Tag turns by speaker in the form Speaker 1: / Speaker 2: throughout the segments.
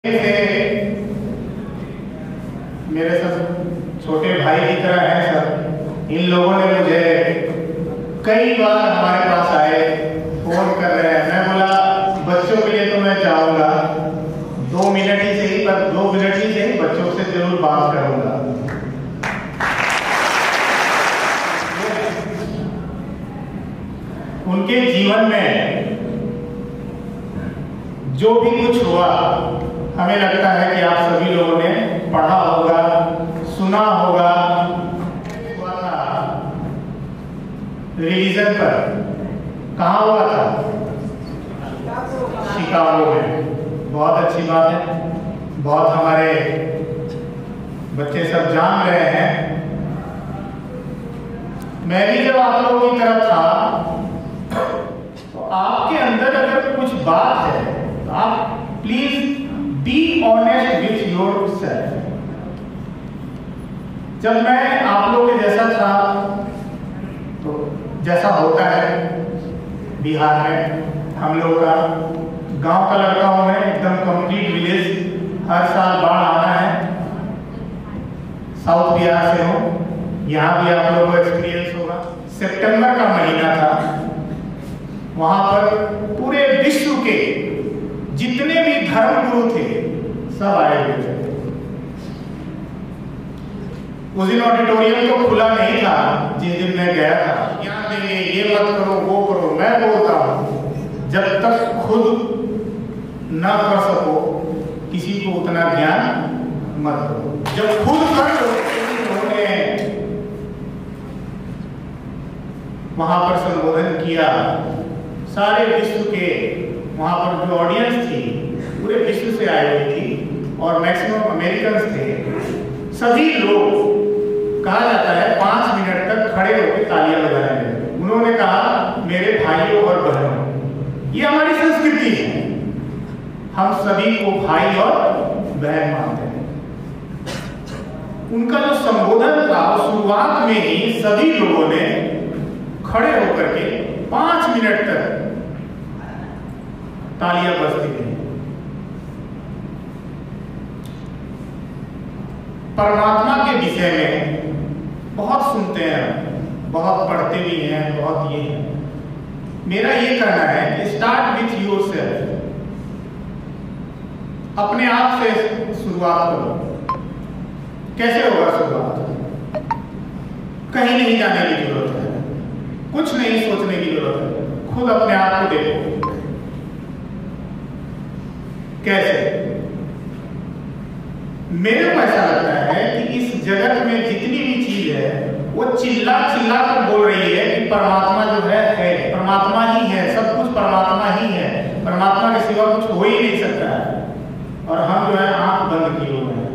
Speaker 1: से मेरे सब छोटे भाई की तरह हैं सब। इन लोगों ने मुझे कई बार हमारे पास आए, फोन कर रहे हैं। मैं बोला बच्चों के लिए तो मैं चाहूंगा 2 मिनट ही सही, पर 2 मिनट ही सही बच्चों से जरूर बात करूंगा। उनके जीवन में जो भी कुछ हुआ, हमें लगता है कि आप सभी लोगों ने पढ़ा होगा, सुना होगा। हुआ था रिलीजन पर, कहाँ हुआ था? शिकागो में। बहुत अच्छी बात है, बहुत हमारे बच्चे सब जान रहे हैं। मैं भी जब आप लोगों की तरफ था तो आपके अंदर अगर कुछ बात है तो आप please be honest with your self. जब मैं आप लोगों के जैसा था तो जैसा होता है बिहार में, हम लोग का गांव का लड़का हूं मैं, एकदम कंप्लीट विलेज। हर साल बाढ़ आना है। साउथ बिहार से हूं, यहाँ भी आप लोगों को एक्सपीरियंस होगा। सितंबर का महीना था, वहां पर पूरे विश्व के जितने भी धर्म गुरु थे सब आए हुए थे। उस दिन ऑडिटोरियम तो खुला नहीं था जिस दिन मैं गया था। यहाँ देंगे, ये मत करो, वो करो। मैं बोलता हूं जब तक खुद ना कर सको किसी को उतना ज्ञान मत दो। जब खुद कर लो। वहां पर संबोधन किया, सारे विश्व के, वहां पर जो ऑडियंस थी पूरे विश्व से आई हुई थी और मैक्सिमम अमेरिकन्स थे। सभी लोग, कहा जाता है 5 मिनट तक खड़े होकर तालियां बजाएंगे। उन्होंने कहा मेरे भाइयों और बहनों, ये हमारी संस्कृति है, हम सभी को भाई और बहन मानते हैं। उनका जो संबोधन था शुरुआत में ही सभी लोगों ने खड़े होकर के 5 मिनट तक तालियां बजती थी। परमात्मा के विषय में बहुत सुनते हैं, बहुत पढ़ते भी हैं, बहुत ये है। मेरा ये कहना है कि स्टार्ट विथ योरसेल्फ। अपने आप से शुरुआत करो। कैसे होगा शुरुआत? कहीं नहीं जाने की जरूरत है, कुछ नहीं सोचने की जरूरत है। खुद अपने आप को देखो। कैसे? मेरे को ऐसा लगता है कि इस जगत में जितनी भी चीज है वो चिल्ला चिल्ला कर बोल रही है कि परमात्मा जो है परमात्मा ही है, सब कुछ परमात्मा ही है, परमात्मा के सिवा कुछ हो ही नहीं सकता है। और हम जो है आंख बंद किए हुए हैं।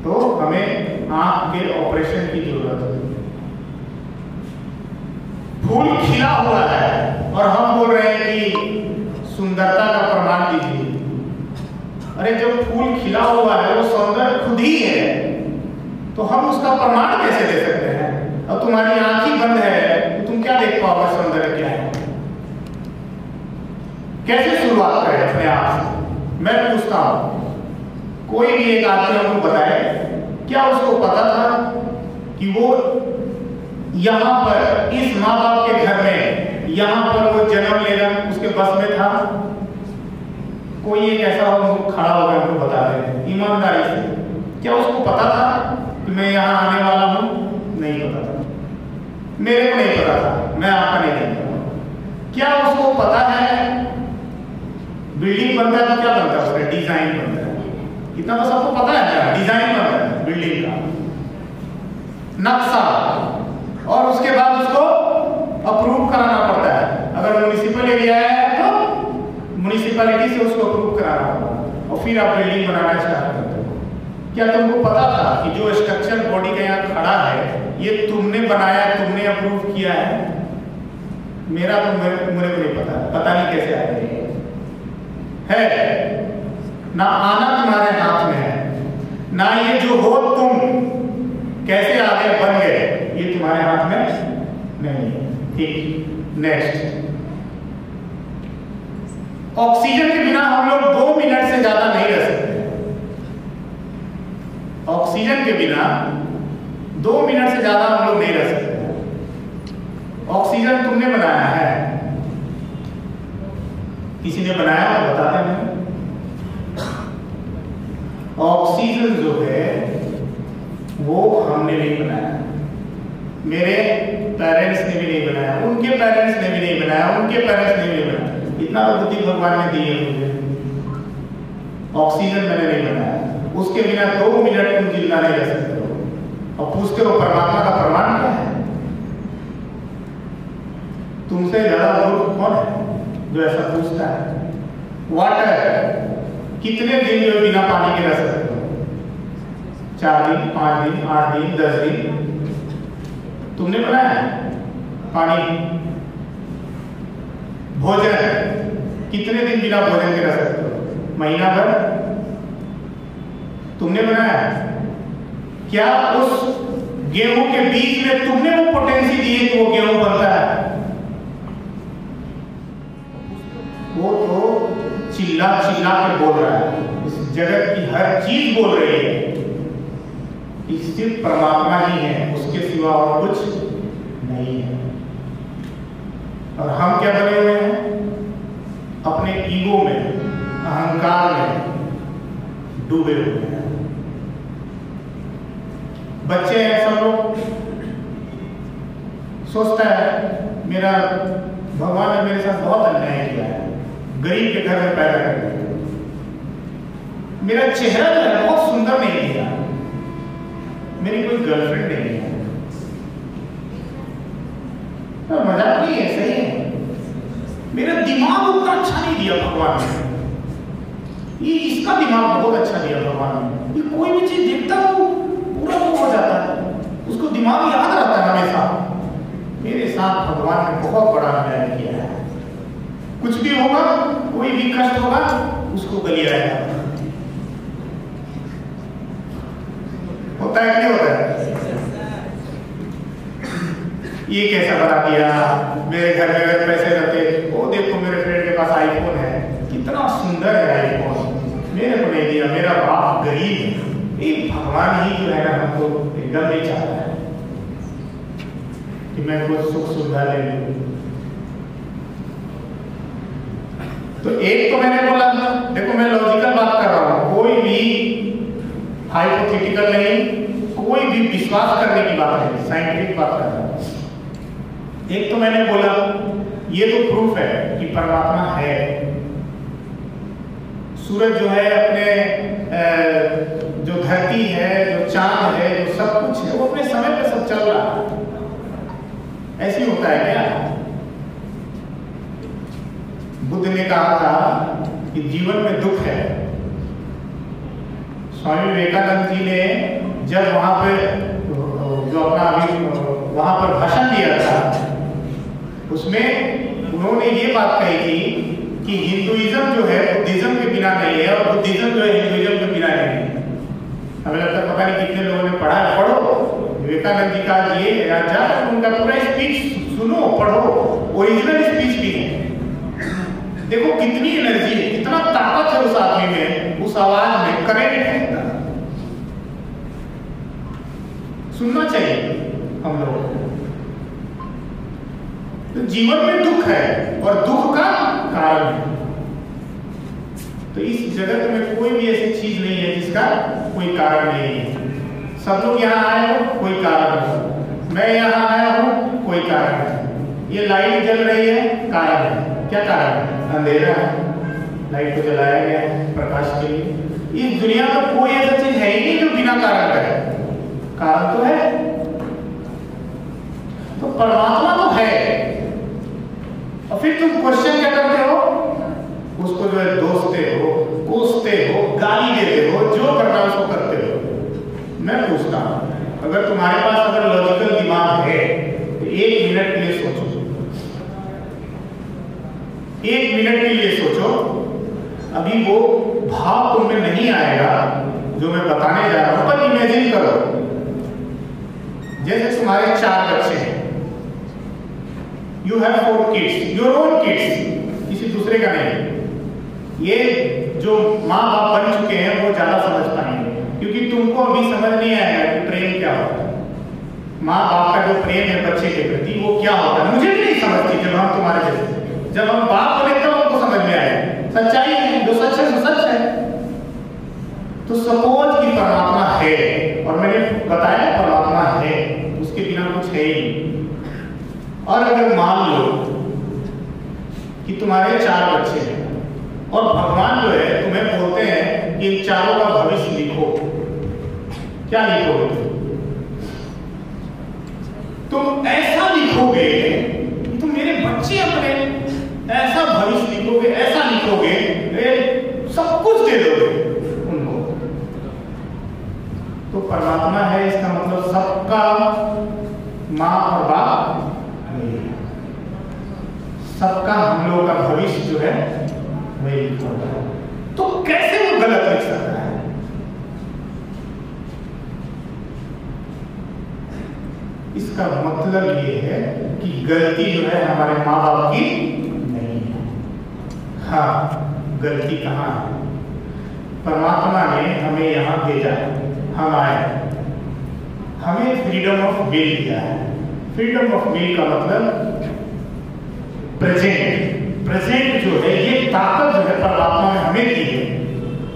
Speaker 1: तो हमें आंख के ऑपरेशन की जरूरत है। फूल खिला हुआ है और हम बोल रहे हैं कि सुंदरता का प्रमाण दीजिए। अरे जब फूल खिला हुआ है वो सौंदर्य खुद ही है, तो हम उसका प्रमाण कैसे दे सकते हैं? अब तुम्हारी आंख ही बंद है तो तुम क्या देख पाओगे सौंदर्य क्या है? कैसे शुरुआत करें अपने आप से? मैं पूछता हूं, कोई भी एक आदमी हमको बताए, क्या उसको पता था कि वो यहां पर इस माँ बाप के घर में यहां पर वो जन्म लेना उसके बस में था? कोई एक ऐसा हो खड़ा होकर हमको बता दे ईमानदारी से, क्या उसको पता था कि मैं यहां आने वाला हूं? नहीं पता था। मेरे को नहीं पता था, मैं आपका नहीं जानता। क्या उसको पता है बिल्डिंग बनता है तो क्या बनता है? उसका डिजाइन बनता है। इतना तो सबको पता है क्या? डिजाइन बनता है बिल्डिंग का, नक्शा, और उसके बाद उसको अप्रूव कराना पड़ता है। अगर म्युनिसिपल एरिया है तो म्युनिसिपैलिटी से उसको अप्रूव कराना पड़ता, और फिर आप बिल्डिंग बनाना स्टार्ट करते हो। क्या तुमको पता था कि जो स्ट्रक्चर बॉडी का यहाँ खड़ा है ये तुमने बनाया, तुमने अप्रूव किया है? मेरा तो मेरे को नहीं पता नहीं कैसे आया है। ना आना तुम्हारे हाथ में है, ना ये जो हो तुम कैसे आगे बन गए ये तुम्हारे हाथ में नहीं है। ठीक, नेक्स्ट। ऑक्सीजन के बिना हम ऑक्सीजन के बिना 2 मिनट से ज्यादा हम लोग नहीं रह सकते। ऑक्सीजन तुमने बनाया है, किसी ने बनाया है बताते हैं? ऑक्सीजन जो है वो हमने नहीं बनाया, मेरे पेरेंट्स ने भी नहीं बनाया, उनके पेरेंट्स ने भी नहीं बनाया, उनके पेरेंट्स ने भी नहीं बनाया। इतना तो बुद्धि भगवान ने दी है मुझे। ऑक्सीजन मैंने नहीं बनाया, उसके बिना 2 मिनट तुम जिंदा नहीं रह सकते हो। और पूछते हो परमात्मा का प्रमाण क्या है? तुमसे ज्यादा मूर्ख कौन है जो ऐसा पूछता है? वाटर कितने दिन जो बिना पानी के रह सकते हो? 4 दिन, 5 दिन, 8 दिन, 10 दिन। तुमने बनाया पानी। भोजन कितने दिन बिना भोजन के रह सकते हो? महीना भर। तुमने बनाया। क्या उस गेहूं के बीज में तुमने वो पोटेंसी दी है कि वो गेहूं बनता है? वो तो चिल्ला चिल्ला के बोल रहा है, इस जगत की हर चीज बोल रही है कि सिर्फ परमात्मा ही है, उसके सिवा और कुछ नहीं है। और हम क्या बने हुए हैं? अपने ईगो में, अहंकार में डूबे हुए हैं। बच्चे हैं सब लोग, सोचता है मेरा भगवान ने मेरे साथ बहुत अन्याय किया है, गरीब के घर में पैदा कर दिया, मेरा चेहरा जो है बहुत सुंदर नहीं दिया, मेरी कोई गर्लफ्रेंड नहीं है। तो मजाक नहीं है, सही है। मेरा दिमाग उतना अच्छा नहीं दिया भगवान ने, ये इसका दिमाग बहुत अच्छा दिया भगवान ने। ये कोई भी चीज देखता हो पूरा वो हो जाता है, उसको दिमाग याद रहता है हमेशा। मेरे साथ भगवान ने बहुत बड़ा अन्याय किया है। कुछ भी होगा, कोई भी कष्ट होगा, उसको गलियाएगा। होता है कि नहीं होता है? ये कैसा बना दिया, मेरे घर में अगर पैसे रहते, वो देखो मेरे फ्रेंड के पास आईफोन है, कितना सुंदर है आईफोन, मेरे को नहीं दिया, मेरा बाप गरीब है। ये भगवान ही जो है ना हमको एकदम नहीं चाहता है कि मैं कुछ सुख सुविधा ले लूं। तो एक तो मैंने बोला, देखो मैं लॉजिकल बात कर रहा हूं, कोई भी हाइपोथेटिकल नहीं, कोई भी विश्वास करने की बात नहीं, साइंटिफिक बात कर रहा हूं। एक तो मैंने बोला ये तो प्रूफ है कि परमात्मा है। सूरज जो है अपने जो धरती है, जो चांद है, जो सब कुछ है, वो अपने समय पे सब चल रहा है। ऐसे होता है क्या? बुद्ध ने कहा था कि जीवन में दुख है। स्वामी विवेकानंद जी ने जब वहां पे जो अपना अभी वहां पर भाषण दिया था, उसमें उन्होंने ये बात कही थी कि हिंदुइज्म जो है बुद्धिज्म के बिना नहीं है, और बुद्धिज्म जो है हिंदुइज्म के बिना नहीं है। हमें लगता है पता नहीं कितने लोगों ने पढ़ा है, पढ़ो विवेकानंद जी का ये जाकर उनका पूरा स्पीच सुनो, पढ़ो, ओरिजिनल स्पीच भी है। देखो कितनी एनर्जी है, कितना ताकत है उस आदमी में, उस आवाज में, करेंट है। सुनना चाहिए हम लोग। तो जीवन में दुख है और दुख का कारण है। तो इस जगत में कोई भी ऐसी चीज नहीं है जिसका कोई कारण नहीं है। सब लोग यहाँ आए हो, कोई कारण है। मैं यहाँ आया हूँ, कोई कारण है। ये लाइट जल रही है, कारण है। क्या कारण है? अंधेरा है, लाइट को जलाया गया है प्रकाश के लिए। इस दुनिया में कोई ऐसा चीज है ही नहीं जो बिना कारण का है। कारण तो है। तो परमात्मा तो है, और फिर तुम क्वेश्चन क्या करते हो? उसको जो है दोषते हो, कोसते हो, गाली देते हो, जो करना उसको करते हो। मैं पूछता हूं, अगर तुम्हारे पास अगर लॉजिकल दिमाग है तो 1 मिनट के लिए सोचो, 1 मिनट के लिए सोचो। अभी वो भाव तुम में नहीं आएगा जो मैं बताने जा रहा हूं, पर इमेजिन करो जैसे तुम्हारे 4 बच्चे हैं। You have 4 kids, your own kids, किसी दूसरे का नहीं। ये जो माँ बाप बन चुके हैं वो ज्यादा समझ पाएंगे कि क्योंकि तुमको अभी समझ नहीं आएगा कि प्रेम क्या होता है। माँ बाप का जो प्रेम है बच्चे के प्रति वो क्या होता है, मुझे भी नहीं समझती जब हम तुम्हारे जैसे, जब हम बाप को देखते हैं हमको समझ में आएगा। सच्चाई है, जो सच है वो सच है। तो सपोज कि परमात्मा है, और मैंने बताया परमात्मा है, उसके बिना कुछ है ही नहीं। और अगर मान लो कि तुम्हारे 4 बच्चे हैं और भगवान जो है तुम्हें बोलते हैं कि इन चारों का भविष्य लिखो, क्या लिखोगे? तुम ऐसा लिखोगे कि तुम मेरे बच्चे अपने ऐसा भविष्य लिखोगे, ऐसा लिखोगे, सब कुछ दे दोगे उनको। तो परमात्मा है, इसका मतलब सबका माँ और बाप, सबका हम लोग का भविष्य जो है वही लिखा है। तो कैसे वो गलत लिख सकता है? इसका मतलब ये है कि गलती जो है हमारे माँ बाप की नहीं है। हाँ, गलती कहाँ है? परमात्मा ने हमें यहाँ भेजा है, हम आए, हमें फ्रीडम ऑफ विल दिया है। फ्रीडम ऑफ विल का मतलब प्रेजेंट जो है, ये ताकत जो है परमात्मा ने हमें दी है।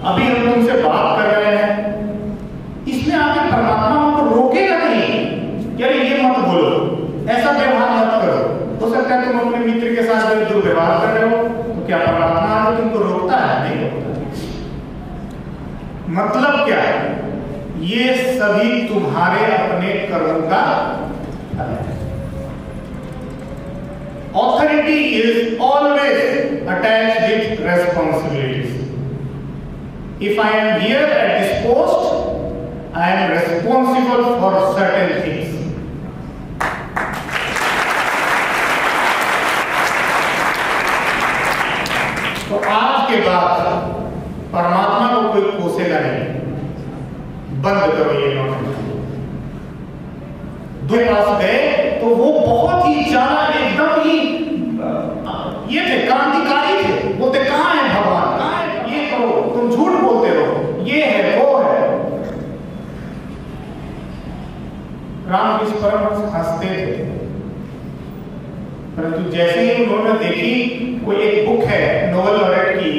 Speaker 1: अभी हम तुमसे बात कर रहे हैं, इसमें आके परमात्मा हमको रोकेगा नहीं कि अरे ये मत बोलो, ऐसा व्यवहार मत करो। हो सकता है तुम अपने मित्र के साथ जो दुर्व्यवहार कर रहे हो, तो क्या परमात्मा आके तुमको रोकता है? नहीं रोकता। मतलब क्या है? ये सभी तुम्हारे अपने कर्मों का फल है। Authority is always attached with responsibilities. If I am here at this post, I am responsible for certain things. तो आज के बाद परमात्मा को कोई कोसेगा नहीं। बंद करो ये नौटंकी। दो पास गए तो वो बहुत ही ज्यादा एकदम ही ये थे, क्रांतिकारी थे। बोलते कहाँ है भगवान, कहाँ है? ये करो, तुम झूठ बोलते रहो, ये है वो है। रामकृष्ण परमहंस हंसते थे, परंतु जैसे ही उन्होंने देखी, कोई एक बुक है नोबेल लॉरेट की,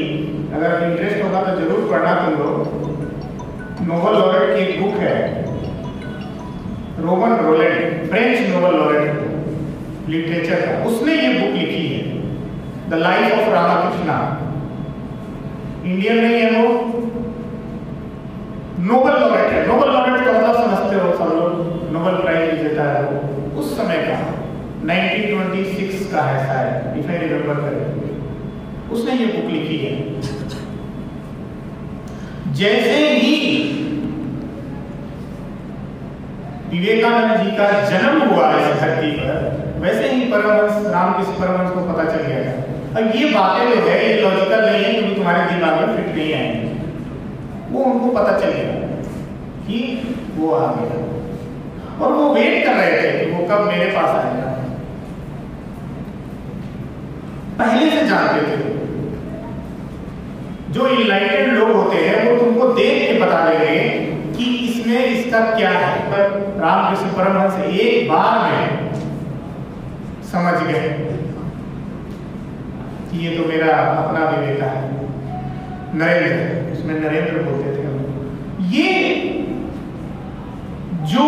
Speaker 1: अगर इंटरेस्ट होगा तो जरूर पढ़ना तुम लोग। नोबेल लॉरेट की एक बुक है, Roman Rolland, French Nobel laureate literature का, उसने ये बुक लिखी है, the life of Ramakrishna. Indian नहीं है वो, नोबेल लॉरेट है। नोबेल लॉरेट का मतलब समझते हो सब लोग, नोबेल प्राइज विजेता है वो, उस समय का 1926 का है शायद, इफ आई रिमेंबर करेक्ट। उसने ये बुक लिखी है। जैसे ही विवेकानंद जी का जन्म हुआ इस धरती पर, वैसे ही परमहंस रामकृष्ण परमहंस को पता चल गया था। अब ये बातें जो है ये लॉजिकल नहीं है, क्योंकि तुम्हारे दिमाग में फिट नहीं आएंगे। वो उनको पता चल गया कि वो आ गया, और वो वेट कर रहे थे कि वो कब मेरे पास आएगा। पहले से जानते थे। जो इनलाइटेड लोग होते हैं वो तुमको देख के बता देंगे कि इसमें इसका क्या है। पर रामकृष्ण परमहंस एक बार में समझ गए कि ये तो मेरा अपना विवेक है। नरेंद्र, उसमें नरेंद्र बोलते थे हम। ये जो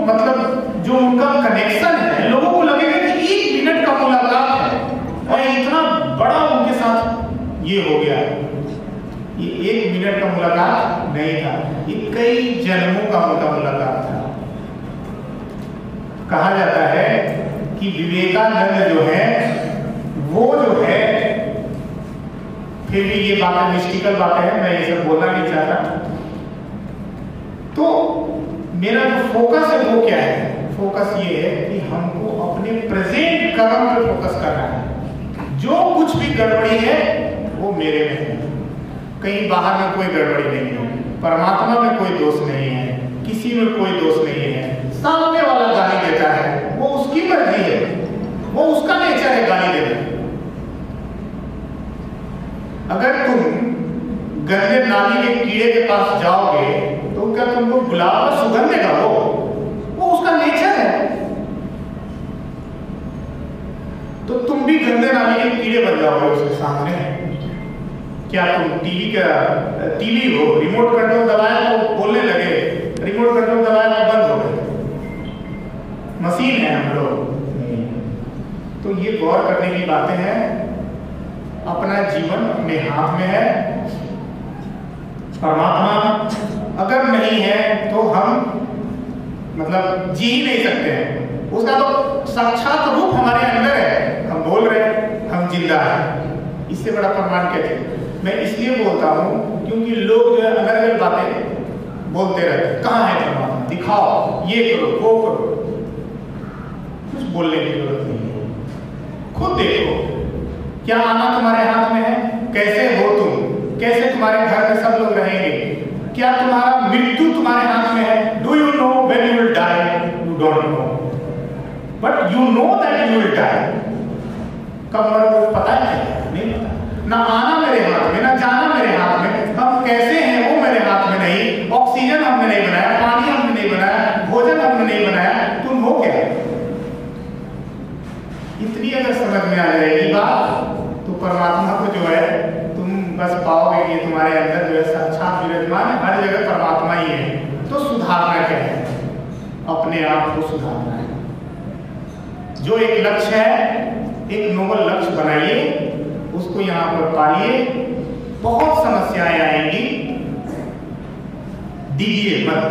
Speaker 1: मतलब जो उनका कनेक्शन है, लोगों को लगेगा कि 1 मिनट का मुलाकात है और इतना बड़ा उनके साथ ये हो गया। ये 1 मिनट का मुलाकात नहीं था, ये कई जन्मों का उनका मुलाकात था। कहा जाता है कि विवेकानंद जो है वो जो है, फिर भी ये बातें मिस्टिकल बातें हैं, मैं ये सब बोलना नहीं चाहता। तो मेरा जो फोकस है वो क्या है? फोकस ये है कि हमको अपने प्रेजेंट कर्म पर फोकस करना है। जो कुछ भी गड़बड़ी है वो मेरे में है, कहीं बाहर में कोई गड़बड़ी नहीं है, परमात्मा में कोई दोष नहीं है, किसी में कोई दोष नहीं है। सामने वाला गाली देता है, वो उसकी मर्जी है, वो उसका नेचर है गाली देना। अगर तुम गंदे नाली के कीड़े के पास जाओगे तो तो क्या तुमको गुलाब का सुगंध देगा? वो उसका नेचर है। तो तुम भी गंदे नाली के कीड़े बन जाओगे उसके सामने। क्या तुम टीवी हो, रिमोट कंट्रोल दबाया तो बोलने लगे, रिमोट कंट्रोल दबाया तो बंद हो गए? मशीन है हम लोग। तो ये गौर करने की बातें हैं। अपना जीवन अपने हाथ में है। परमात्मा अगर नहीं है तो हम मतलब जी ही नहीं सकते हैं। उसका तो साक्षात रूप हमारे अंदर है। हम बोल रहे हैं, हम जिंदा हैं। इससे बड़ा प्रमाण क्या चाहिए? मैं इसलिए बोलता हूँ क्योंकि लोग जो है अलग अलग बातें बोलते रहते। कहाँ है परमात्मा? दिखाओ, ये करो, वो करो। कुछ बोलने की जरूरत नहीं है। खुद देखो, क्या आना तुम्हारे हाथ में है? कैसे हो तुम? कैसे तुम्हारे घर में सब लोग रहेंगे? क्या तुम्हारा मृत्यु तुम्हारे हाथ में है? Do you know when you will die? You don't know, but you know that you will die. कब मरोगे पता है? नहीं पता। ना आना मेरे हाथ में, ना जाना मेरे हाथ में। हम कैसे हैं वो मेरे हाथ में नहीं। ऑक्सीजन हमने नहीं बनाया, पानी हमने नहीं बनाया, भोजन हमने नहीं बनाया। तुम हो क्या? इतनी अगर समझ में आ जाएगी बात तो परमात्मा को जो है तुम बस पाओगे कि तुम्हारे अंदर जो है साक्षात विराजमान है। हर जगह परमात्मा ही है। तो सुधारना क्या है? अपने आप को सुधारना है। जो एक लक्ष्य है, एक नोबल लक्ष्य बनाइए, उसको यहाँ पर पालिए। बहुत समस्याएं आएंगी, डिगिए मत,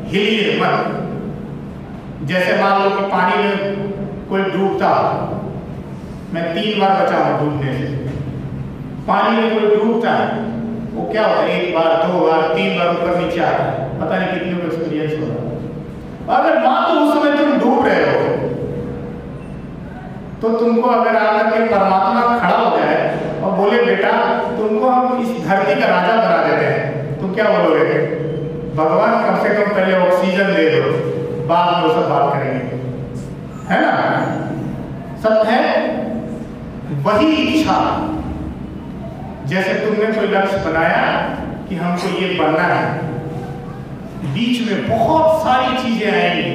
Speaker 1: हिलिए मत। जैसे मान लो कि पानी में कोई डूबता, मैं 3 बार बचा हूं डूबने से। पानी में कोई डूबता है, वो क्या होता है? 1 बार, 2 बार, 3 बार ऊपर नीचे आता है। पता नहीं कितने को एक्सपीरियंस होगा। अगर मान लो उस समय तुम डूब रहे हो तो तुमको अगर आकर के परमात्मा खड़ा हो जाए और बोले बेटा तुमको हम इस धरती का राजा बना देते हैं, तुम क्या बोलोगे? भगवान कम से कम पहले ऑक्सीजन दे दो, बाद में वो सब बात करेंगे, है ना? सब है वही इच्छा। जैसे तुमने कोई लक्ष्य बनाया कि हमको ये बनना है, बीच में बहुत सारी चीजें आएंगी,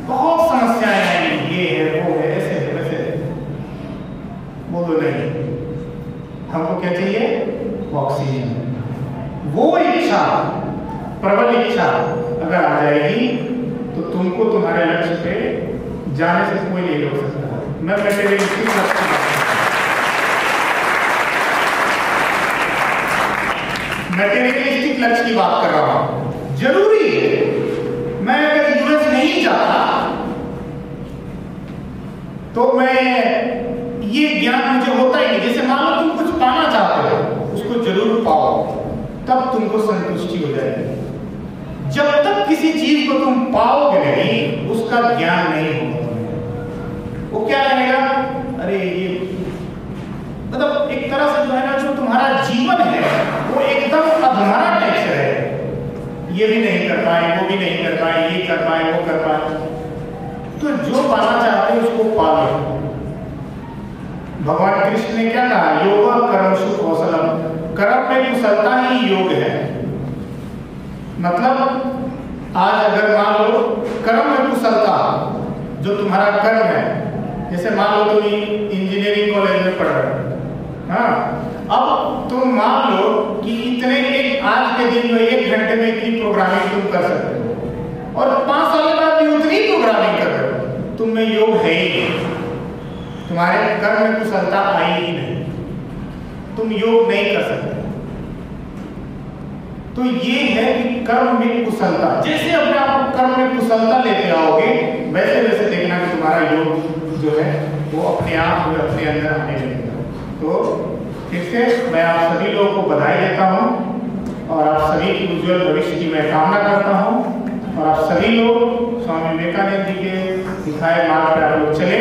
Speaker 1: बहुत समस्याएं आएंगी, ये है, वो है, ऐसे है, वैसे है। बोलो नहीं, हमको क्या चाहिए? ऑक्सीजन। वो इच्छा, प्रबल इच्छा अगर आ जाएगी तो तुमको तुम्हारे लक्ष्य पे जाने से कोई नहीं रोक सकता। मैं मटेरियलिस्टिक लक्ष्य की बात कर रहा हूं। जरूरी है, मैं अगर यूएस नहीं जाता तो मैं ये ज्ञान मुझे होता ही नहीं। जैसे मान लो तुम कुछ पाना चाहते हो, उसको जरूर पाओ, तब तुमको संतुष्टि हो जाएगी। जब तक किसी चीज को तुम पाओगे नहीं, उसका ज्ञान नहीं होगा। वो क्या रहेगा? अरे ये मतलब एक तरह से जो है ना, जो तुम्हारा जीवन है वो एकदम अधूरा टाइप से है। ये भी नहीं कर पाए, वो भी नहीं कर पाए, ये कर पाए, वो कर पाए। तो जो पाना चाहते हैं उसको पालो। भगवान कृष्ण ने क्या कहा? योग कर्मसु कौशलम। कर्म में कुशलता ही योग है। मतलब आज अगर मान लो कर्म में कुशलता, जो तुम्हारा कर्म है, जैसे मान लो तुम इंजीनियरिंग कॉलेज में पढ़ रहे हो, हाँ, अब तुम मान लो कि इतने एक आज के दिन में 1 घंटे में इतनी प्रोग्रामिंग तुम कर सकते हो और 5 साल बाद भी उतनी प्रोग्रामिंग कर रहे हो, तुम में योग है ही नहीं। तुम्हारे कर्म में कुशलता आई ही नहीं, तुम योग नहीं कर सकते। तो ये है कि कर्म में कुशलता। जैसे अपने आप कर्म में कुशलता लेते आओगे, वैसे वैसे देखना कि तुम्हारा योग जो है वो अपने आप अपने अंदर आने लगेगा। तो फिर से मैं आप सभी लोगों को बधाई देता हूँ और आप सभी की उज्जवल भविष्य की मैं कामना करता हूँ। और आप सभी लोग स्वामी विवेकानंद जी के दिखाए मार्ग पर आप लोग चले।